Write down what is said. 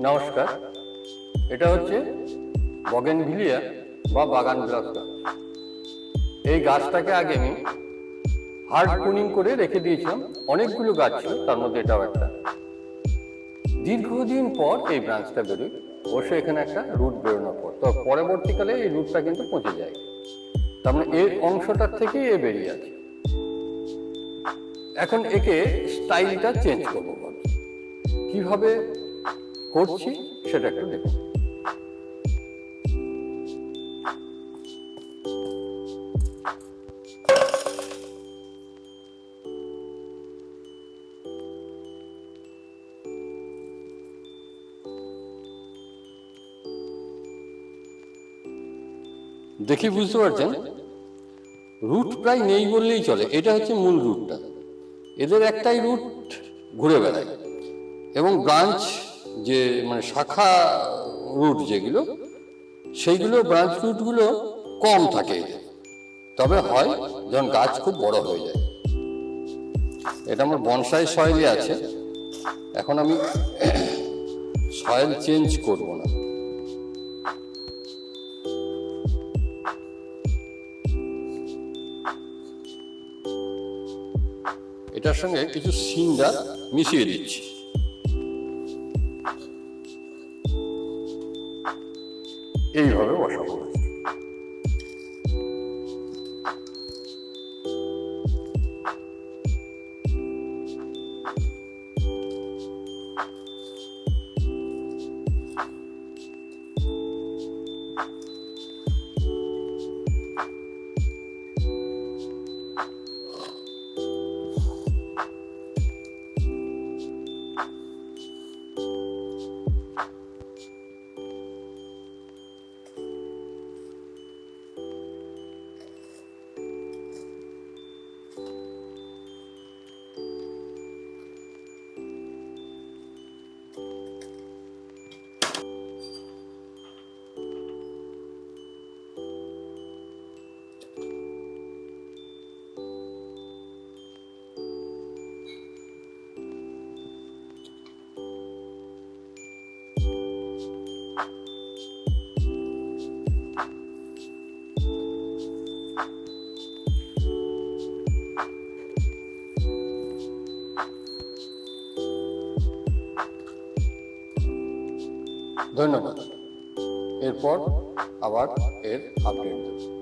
নমস্কার, এটা হচ্ছে বগেনভিলিয়া বা বাগান বিলাস গাছ। এই গাছটাকে আগে আমি হার্ড প্রুনিং করে রেখে দিয়েছিলাম। অনেকগুলো গাছ ছিল, তার মধ্যে এটাও একটা। দীর্ঘদিন পর এই ব্রাঞ্চটা বেরোয়। অবশ্যই এখানে একটা রুট বেরোনোর পর, তো পরবর্তীকালে এই রুটটা কিন্তু পচে যায়। তার মানে এই অংশটার থেকেই এ বেরিয়ে আছে। এখন একে স্টাইলটা চেঞ্জ করবো, কিভাবে করছি সেটা একটু দেখুন। দেখি বুঝতে পারছেন, রুট প্রায় নেই বললেই চলে। এটা হচ্ছে মূল রুটটা। এদের একটাই রুট ঘুরে বেড়ায়, এবং ব্রাঞ্চ যে মানে শাখা রুট যেগুলো, সেইগুলো ব্রাঞ্চ রুটগুলো কম থাকে এদের। তবে হয় যখন গাছ খুব বড় হয়ে যায়। এটা আমার বনসাই সয়েলে আছে। এখন আমি সয়েল চেঞ্জ করব না। এটার সঙ্গে কিছু সিন্ডার মিশিয়ে দিচ্ছি। এইভাবে বসাবো। ধন্যবাদ। এরপর আবার এর আপডেট দেব।